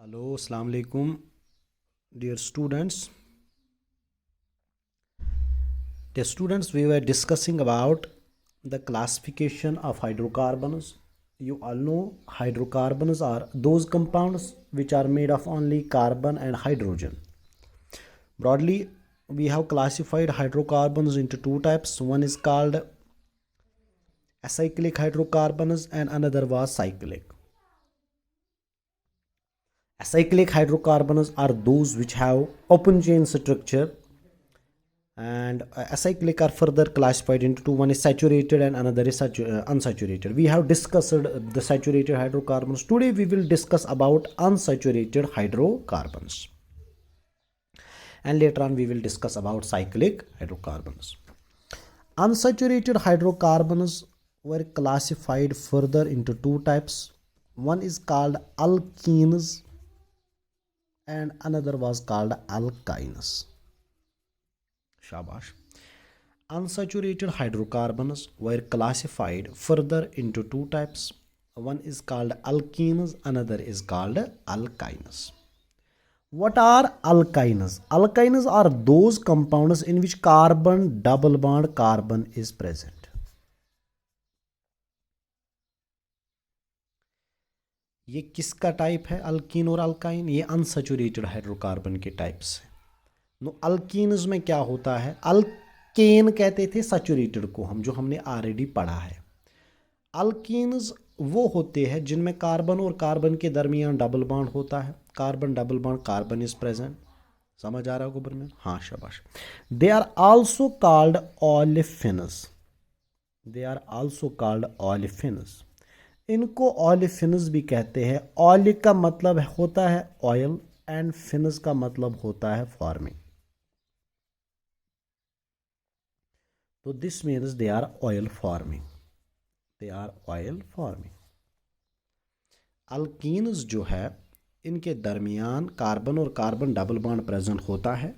Hello, Assalamu alaikum, dear students. Dear students, we were discussing about the classification of hydrocarbons. You all know hydrocarbons are those compounds which are made of only carbon and hydrogen. Broadly, we have classified hydrocarbons into two types. One is called acyclic hydrocarbons and another was cyclic. Acyclic hydrocarbons are those which have open chain structure, and acyclic are further classified into two. One is saturated and another is unsaturated. We have discussed the saturated hydrocarbons. Today we will discuss about unsaturated hydrocarbons, and later on we will discuss about cyclic hydrocarbons. Unsaturated hydrocarbons were classified further into two types. One is called alkenes and another was called alkynes. Shabash. Unsaturated hydrocarbons were classified further into two types. One is called alkenes, another is called alkynes. What are alkynes? Alkynes are those compounds in which carbon double bond carbon is present. ये किसका type है? Alkyne और alkyne, ये unsaturated hydrocarbon के types हैं. No alkenes में क्या होता है? अल्केन कहते थे सैचुरेटेड को हम, जो हमने ऑलरेडी पढ़ा है. अल्कीन्स वो होते हैं जिनमें कार्बन और कार्बन के दरमियान डबल बॉन्ड होता है. Carbon double bond carbon is present. समझ आ रहा है ऊपर में? हाँ, शाबाश. They are also called olefins. They are also called olefins. इनको ऑलिफिन्स भी कहते हैं. ऑयल का मतलब होता है ऑयल एंड फिन्स का मतलब होता है फॉर्मिंग. तो this means they are oil forming. They are oil forming. Alkenes जो है इनके दरमियान कार्बन और कार्बन डबल बॉन्ड प्रेजेंट होता है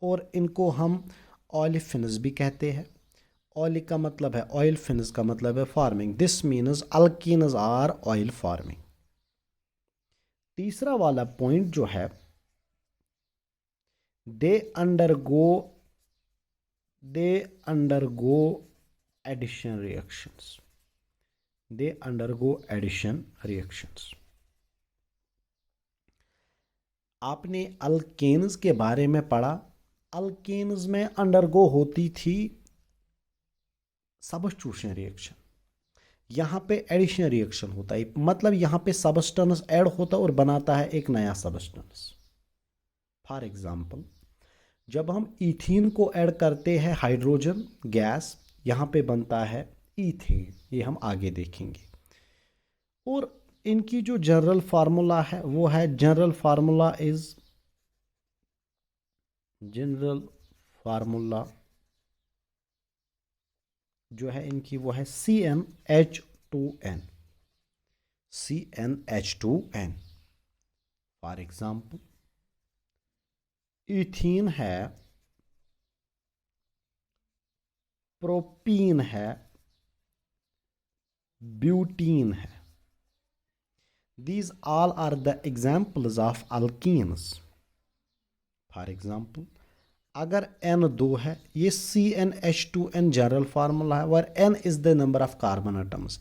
और इनको हम ऑलिफिन्स भी कहते हैं. ऑयल का मतलब है ऑयल, फिन्स का मतलब है forming. This means alkenes are oil forming. तीसरा वाला पॉइंट जो है, they undergo addition reactions. They undergo addition reactions. आपने अल्केन्स के बारे में पढ़ा. अल्केन्स में अंडरगो होती थी सबस्टिट्यूशन रिएक्शन. यहाँ पे एडिशन रिएक्शन होता है, मतलब यहाँ पे सबस्टेंस ऐड होता है और बनाता है एक नया सबस्टेंस. फॉर एग्जांपल, जब हम इथीन को ऐड करते हैं हाइड्रोजन गैस, यहाँ पे बनता है इथेन. ये हम आगे देखेंगे. और इनकी जो जनरल फार्मूला है वो है, जनरल फार्मूला जो है इनकी वो है CnH2n. CnH2n. For example, ethene है, प्रोपीन है, ब्यूटीन है. These all are the examples of alkenes. For example, अगर N2 है, ये CnH2n जनरल फार्मूला है, वर N is the number of carbon atoms.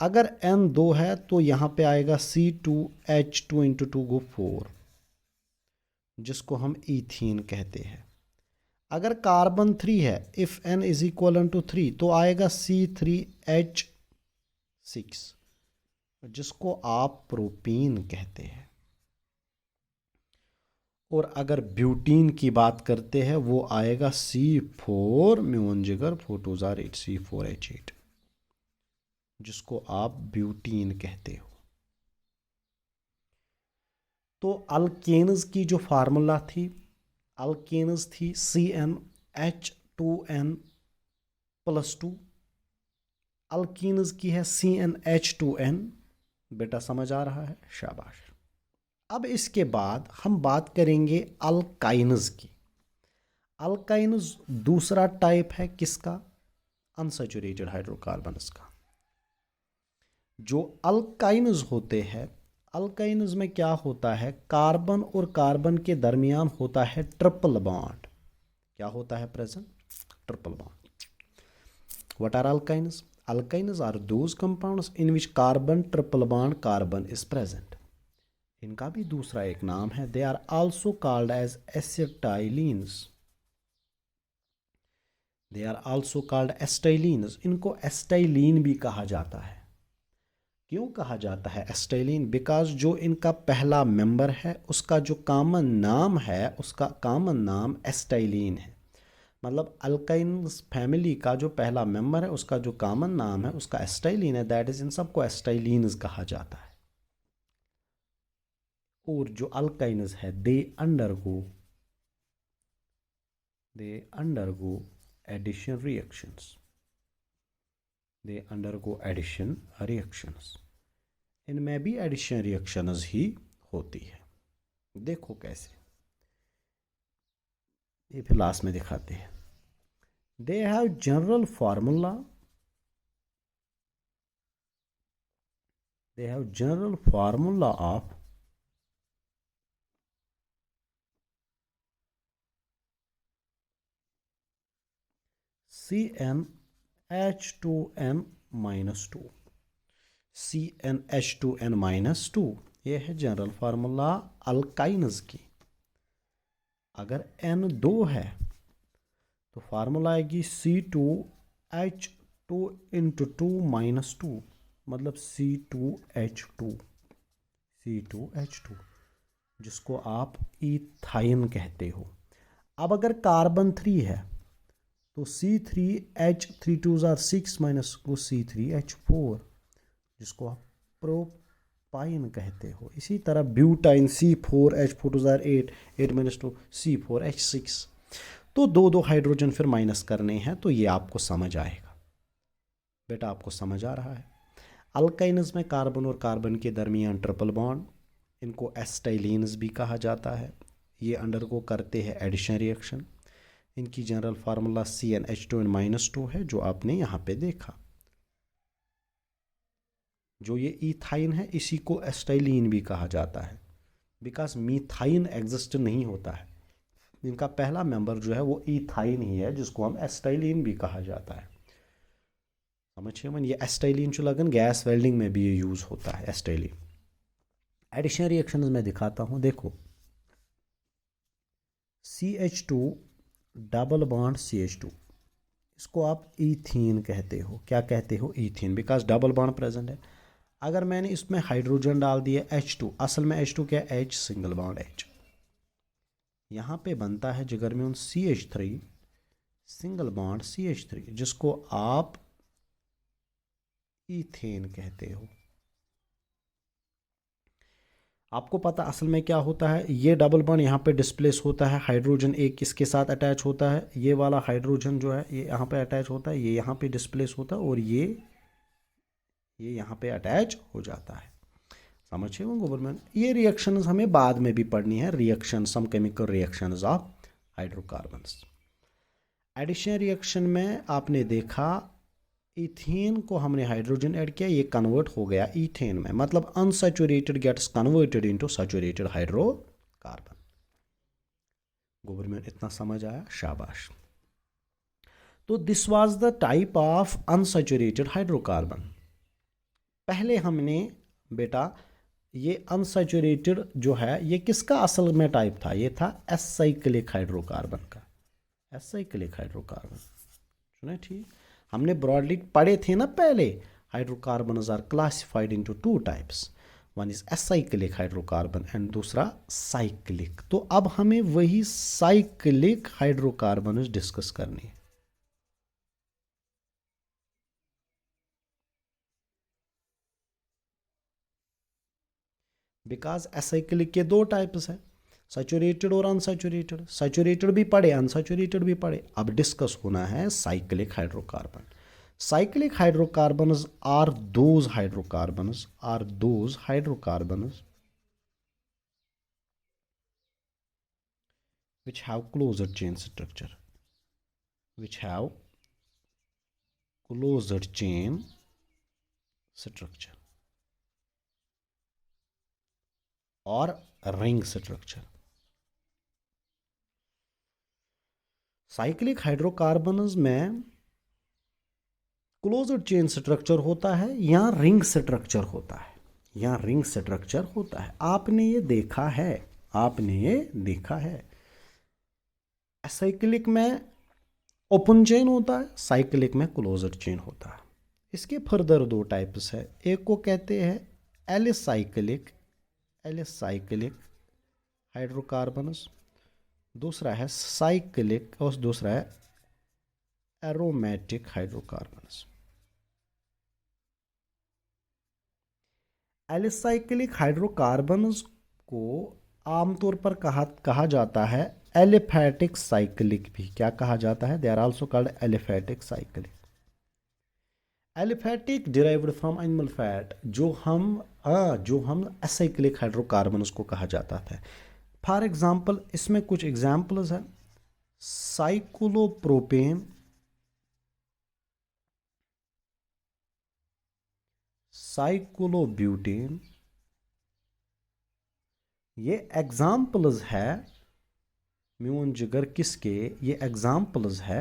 अगर N2 है तो यहाँ पे आएगा C2H2 इंटू 2 गो 4, जिसको हम इथीन कहते हैं. अगर कार्बन 3 है, if N is equal to 3, तो आएगा C3H6, जिसको आप प्रोपीन कहते हैं. और अगर ब्यूटीन की बात करते हैं, वो आएगा C4 म्यून जिगर 428 C4H8, जिसको आप ब्यूटीन कहते हो. तो अल्केन्स की जो फार्मूला थी, अल्केन्स थी CnH2n + 2. अल्कीन्स की है CnH2n. बेटा समझ आ रहा है? शाबाश. अब इसके बाद हम बात करेंगे अल्काइन्स की. अल्काइन्स दूसरा टाइप है किसका? अनसैचुरेटेड हाइड्रोकार्बन्स का. जो अल्काइन्स होते हैं अल्काइन्स में क्या होता है, कार्बन और कार्बन के दरमियान होता है ट्रिपल बॉन्ड। क्या होता है present? Triple bond. What are alkynes? Alkynes are those compounds in which carbon triple bond carbon is present. इनका भी दूसरा एक नाम है, they are also called as acetylenes. They are also called acetylenes. इनको एस्टाइलिन भी कहा जाता है। क्यों कहा जाता है एस्टाइलिन? बिकॉज जो इनका पहला मेंबर है उसका जो कॉमन नाम है, उसका कॉमन नाम एस्टाइलिन है। मतलब अल्काइन्स फैमिली का जो पहला मेंबर है उसका जो कॉमन नाम है उसका एस्टाइलिन है, दैट इज इन सबको एस्टाइलिन्स कहा जाता है। और जो अल्काइन्स है they undergo addition reactions. They undergo addition reactions. इनमें भी एडिशन रिएक्शंस ही होती है। देखो कैसे, ये फिर लास्ट में दिखाते हैं। They have general formula, they have general formula of CnH2n minus 2। CnH2n minus 2 ये है जनरल फार्मूला अल्काइन्स की। अगर N 2 है तो फार्मूला आएगी C2H2 इंटू 2 माइनस 2, मतलब C2H2 जिसको आप इथाइन कहते हो। अब अगर कार्बन 3 है तो C3H3 माइनस को C3H4 जिसको आप प्रोपाइन कहते हो। इसी तरह ब्यूटाइन C4H4 8 8 माइनस 2 C4H6। तो दो दो हाइड्रोजन फिर माइनस करने हैं, तो ये आपको समझ आएगा। बेटा आपको समझ आ रहा है? अल्काइन्स में कार्बन और कार्बन के दरमियान ट्रिपल बॉन्ड, इनको एस्टाइलिन्स भी कहा जाता है। ये अंडरगो करते हैं एडिशन रिएक्शन। इनकी जनरल फार्मूला CnH2n माइनस 2 है जो आपने यहाँ पे देखा। जो ये इथाइन है इसी को एस्टाइलिन भी कहा जाता है, बिकॉज मीथाइन एग्जिस्ट नहीं होता है। इनका पहला मेंबर जो है वो इथाइन ही है जिसको हम एस्टाइलिन भी कहा जाता है। समझिए मन, ये एस्टाइलिन जो लगन गैस वेल्डिंग में भी ये यूज़ होता है एस्टाइलिन। एडिशन रिएक्शन में दिखाता हूँ, देखो CH2 डबल बॉन्ड CH2, इसको आप ईथीन कहते हो। क्या कहते हो? Ethene, because double bond present है। अगर मैंने इसमें हाइड्रोजन डाल दिया H2, असल में H2 क्या है? H single bond H। यहाँ पे बनता है जिगर में CH3 सिंगल बॉन्ड CH3 जिसको आप ईथेन कहते हो। आपको पता असल में क्या होता है? ये डबल बॉन्ड यहाँ पे डिस्प्लेस होता है, हाइड्रोजन एक इसके साथ अटैच होता है, ये वाला हाइड्रोजन जो है ये यहाँ पे अटैच होता है, ये यहाँ पे डिस्प्लेस होता है और ये यहाँ पे अटैच हो जाता है। समझिए वो गवर्नमेंट, ये रिएक्शंस हमें बाद में भी पढ़नी है, reaction some chemical reactions of hydrocarbons. Addition reaction में आपने देखा इथेन को हमने हाइड्रोजन ऐड किया, ये कन्वर्ट हो गया इथेन में, मतलब unsaturated gets converted into saturated hydrocarbon. Government इतना समझ आया? शाबाश। तो this was the type of unsaturated hydrocarbon. पहले हमने बेटा ये अनसैचुरेटेड जो है ये किसका असल में टाइप था? ये था एसाइक्लिक हाइड्रोकार्बन का। एसाइक्लिक हाइड्रोकार्बन सुने ठीक? हमने ब्रॉडली पढ़े थे ना पहले, hydrocarbons are classified into two types, one is acyclic hydrocarbon and दूसरा साइक्लिक। तो अब हमें वही साइक्लिक हाइड्रोकार्बन डिस्कस करनी है। बिकॉज एसाइक्लिक के दो टाइप्स हैं, सैचुरेटेड और अनसैचुरेटेड। सैचुरेटेड भी पढ़े, अनसैचुरेटेड भी पढ़े, अब डिस्कस होना है cyclic hydrocarbon. Cyclic hydrocarbons are those hydrocarbons which have closer chain structure, which have closer chain structure। और रिंग स्ट्रक्चर। साइक्लिक हाइड्रोकार्बन्स में क्लोज्ड चेन स्ट्रक्चर होता है या रिंग स्ट्रक्चर होता है, या रिंग स्ट्रक्चर होता है। आपने ये देखा है, आपने ये देखा है। साइक्लिक में ओपन चेन होता है, साइक्लिक में क्लोज्ड चेन होता है। इसके फर्दर दो टाइप्स है। एक को कहते हैं एलिसाइक्लिक, एलिसाइक्लिक हाइड्रोकार्बन्स, दूसरा है साइक्लिक और दूसरा है एरोमेटिक हाइड्रोकार्बन्स। एलिसाइक्लिक हाइड्रोकार्बन्स को आमतौर पर कहा जाता है एलिफैटिक साइक्लिक भी। क्या कहा जाता है? They are also called aliphatic cyclic. Aliphatic derived from animal fat, जो हम एसाइक्लिक हाइड्रोकार्बन्स को कहा जाता था। फॉर एग्जांपल इसमें कुछ एग्जांपल्स हैं। साइक्लोप्रोपेन, साइक्लोब्यूटेन, ये एग्जाम्पल्स है म्यून जिगर किसके, ये एग्जाम्पल्स है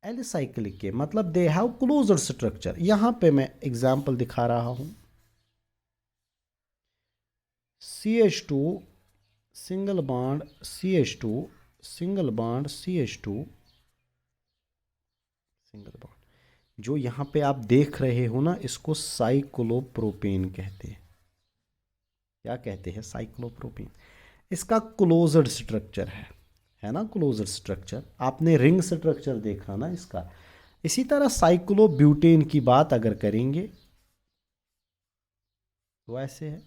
एलिसाइक्लिक के। मतलब दे हैव क्लोज्ड स्ट्रक्चर। यहां पे मैं एग्जाम्पल दिखा रहा हूं। CH2 single bond CH2, single bond CH2, single bond, जो यहां पे आप देख रहे हो ना, इसको साइक्लोप्रोपेन कहते हैं। क्या कहते हैं? साइक्लोप्रोपेन। इसका क्लोज्ड स्ट्रक्चर है ना, क्लोज्ड स्ट्रक्चर। आपने रिंग स्ट्रक्चर देखा ना इसका। इसी तरह साइक्लोब्यूटेन की बात अगर करेंगे तो ऐसे है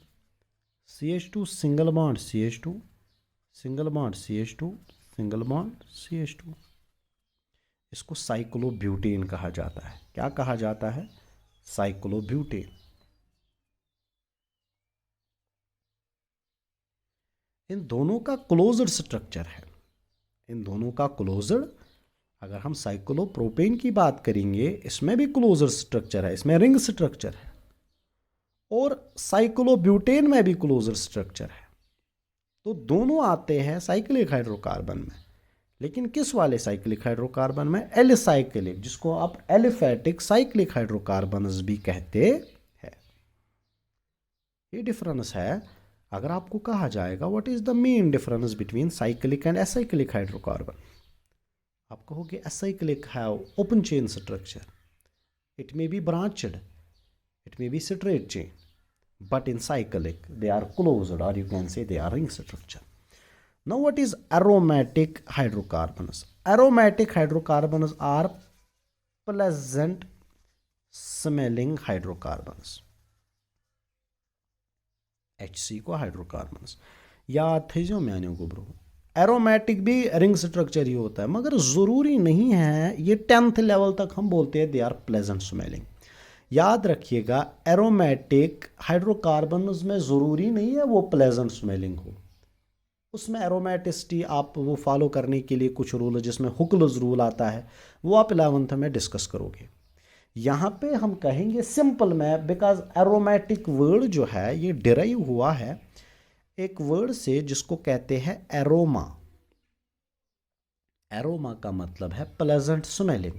CH2 single bond CH2, single bond CH2, single bond CH2। इसको साइक्लोब्यूटेन कहा जाता है। क्या कहा जाता है? साइक्लोब्यूटेन। इन दोनों का क्लोज्ड स्ट्रक्चर है, इन दोनों का क्लोज्ड। अगर हम साइक्लोप्रोपेन की बात करेंगे, इसमें भी क्लोज्ड स्ट्रक्चर है, इसमें रिंग स्ट्रक्चर है। और साइक्लोब्यूटेन में भी क्लोज्ड स्ट्रक्चर है। तो दोनों आते हैं साइक्लिक हाइड्रोकार्बन में। लेकिन किस वाले साइक्लिक हाइड्रोकार्बन में? एलिसाइक्लिक, जिसको आप एलिफैटिक साइक्लिक हाइड्रोकार्बन्स भी कहते हैं। ये डिफरेंस है। अगर आपको कहा जाएगा what is the main difference between cyclic and acyclic hydrocarbon, आप कहोगे acyclic have open chain structure, it may be branched, it may be straight chain, but in cyclic they are closed, or you can say they are ring structure. Now what is aromatic hydrocarbons? Aromatic hydrocarbons are pleasant smelling hydrocarbons, HC को hydrocarbons याद थे जो मैंने को bro. Aromatic भी ring structure ही होता है, मगर ज़रूरी नहीं है। ये 10th लेवल तक हम बोलते हैं दे आर प्लेजेंट स्मेलिंग। याद रखिएगा, एरोमेटिक हाइड्रोकार्बन्स में ज़रूरी नहीं है वो प्लेजेंट स्मेलिंग हो। उसमें एरोमेटिसिटी आप वो फॉलो करने के लिए कुछ रूल है, जिसमें हुक्लज़ रूल आता है, वो आप 11th में डिस्कस करोगे। यहाँ पे हम कहेंगे सिंपल में, बिकॉज एरोमेटिक वर्ड जो है ये डिराइव हुआ है एक वर्ड से जिसको कहते हैं एरोमा। एरोमा का मतलब है प्लेजेंट स्मेलिंग,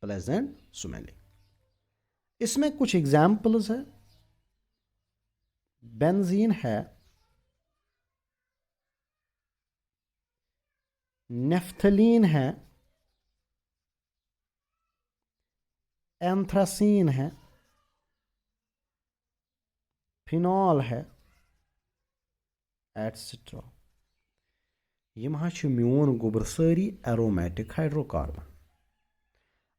प्लेजेंट स्मेलिंग। इसमें कुछ एग्जाम्पल्स है। बेंजीन है, नेफ्थलीन है, एंथ्रासीन है, फिनॉल है, एटसेट्रा। यम म्यून गुबर सारी एरोमेटिक हाइड्रोकार्बन।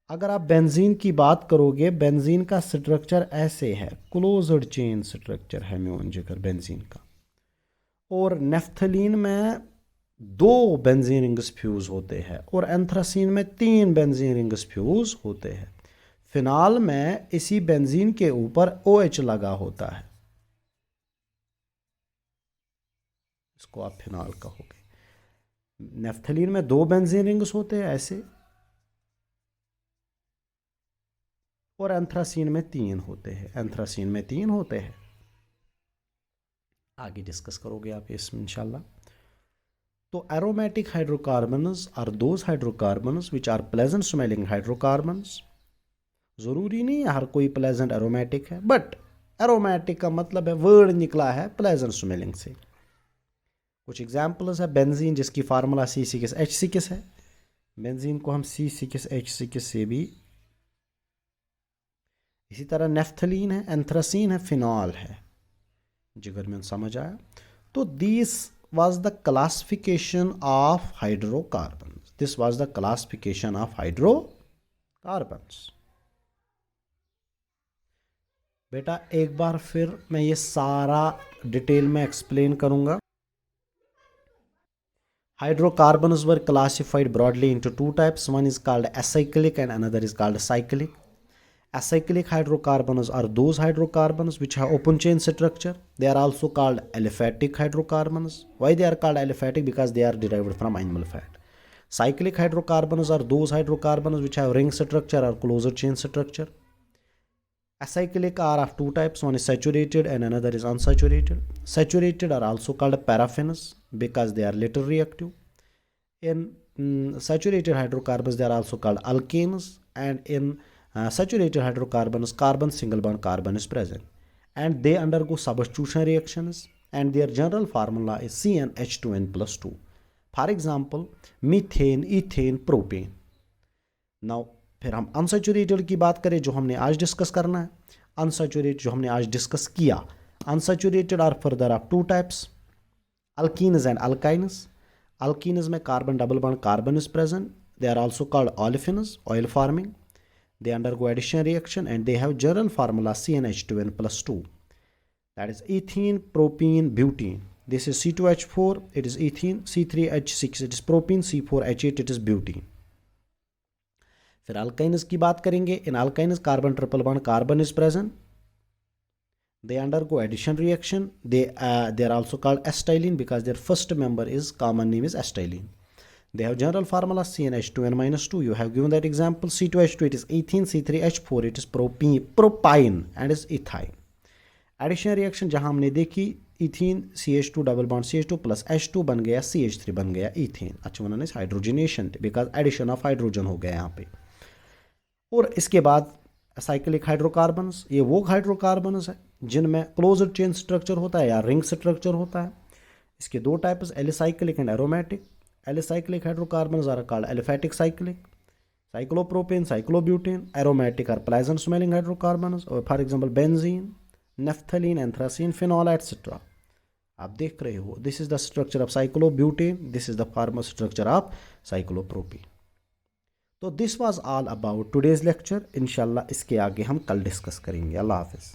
अगर आप बेंजीन की बात करोगे, बेंजीन का स्ट्रक्चर ऐसे है, क्लोज्ड चेन स्ट्रक्चर है म्यून जिगर बेंजीन का। और नेफ्थलीन में 2 बेंजीन रिंग्स फ्यूज होते हैं, और एंथ्रासीन में 3 बेंजीन रिंग्स फ्यूज होते हैं। फिनाल में इसी बेंजीन के ऊपर OH लगा होता है, इसको आप फिनाल कहोगे। नेफ्थलीन में 2 बेंजीन रिंग्स होते हैं ऐसे, और एंथ्रासीन में 3 होते हैं, एंथ्रासीन में 3 होते हैं। आगे डिस्कस करोगे आप इसमें इंशाल्लाह। तो aromatic hydrocarbons are those hydrocarbons which are pleasant smelling hydrocarbons। ज़रूरी नहीं है हर कोई pleasant aromatic है, बट aromatic का मतलब है वर्ड निकला है pleasant smelling से। कुछ एग्जाम्पल्स है, बेंजीन जिसकी फार्मूला C6H6 है, बेंजीन को हम C6H6 से भी, इसी तरह नेफ्थलीन है, एंथ्रासीन है, फिनॉल है। जिगर में समझ आया। तो this was the classification of hydrocarbons, this was the classification of hydrocarbons। बेटा एक बार फिर मैं ये सारा डिटेल में एक्सप्लेन करूंगा। Hydrocarbons were classified broadly into two types, one is called acyclic and another is called cyclic। Acyclic hydrocarbons are those hydrocarbons which have open chain structure. They are also called aliphatic hydrocarbons. Why they are called aliphatic? Because they are derived from animal fat. Cyclic hydrocarbons are those hydrocarbons which have ring structure or closer chain structure. Acyclic are of two types, one is saturated and another is unsaturated. Saturated are also called paraffins because they are little reactive. In saturated hydrocarbons they are also called alkanes, and in saturated hydrocarbons carbon single bond carbon is present and they undergo substitution reactions and their general formula is CnH2n plus 2। For example methane, ethane, propane। Now फिर हम unsaturated की बात करें जो हमने आज discuss करना है। अनसैचुरेटेड जो हमने आज डिस्कस किया, unsaturated are further of two types, alkenes and alkynes। Alkenes में carbon double bond carbon is present, they are also called olefins, oil forming। They undergo addition reaction and they have general formula CnH2n plus 2, that is ethene, propene, butene। This is C2H4, it is ethene, C3H6 it is propene, C4H8 it is butene। फिर alkynes की बात करेंगे। इन alkynes carbon triple bond carbon is present, they undergo addition reaction, they are also called acetylene because their first member is common name is acetylene। They have general formula CnH2n minus 2, you have given that example। C2H2 it is ethene, C3H4 it is propine and is ethyne। Addition reaction जहां हमने देखी, ethene CH2 double bond CH2 plus H2 बन गया CH3 बन गया ethane। अच्छा उन्होंने hydrogenation because addition of hydrogen हो गया यहाँ पे। और इसके बाद साइक्लिक हाइड्रोकार्बन्स, ये वो हाइड्रोकार्बन्स है जिनमें क्लोज्ड चेन स्ट्रक्चर होता है या रिंग स्ट्रक्चर होता है। इसके दो types, alicyclic and aromatic. Alicyclic hydrocarbons are called aliphatic cyclic, cyclopropane, cyclobutane। Aromatic are pleasant smelling hydrocarbons, or for example benzene, naphthalene, anthracene, phenol etc। आप देख रहे हो, this is the structure of cyclobutane, this is the formal structure of cyclopropane। तो this was all about today's lecture। इंशाल्लाह इसके आगे हम कल डिस्कस करेंगे। अल्लाह हाफिज़।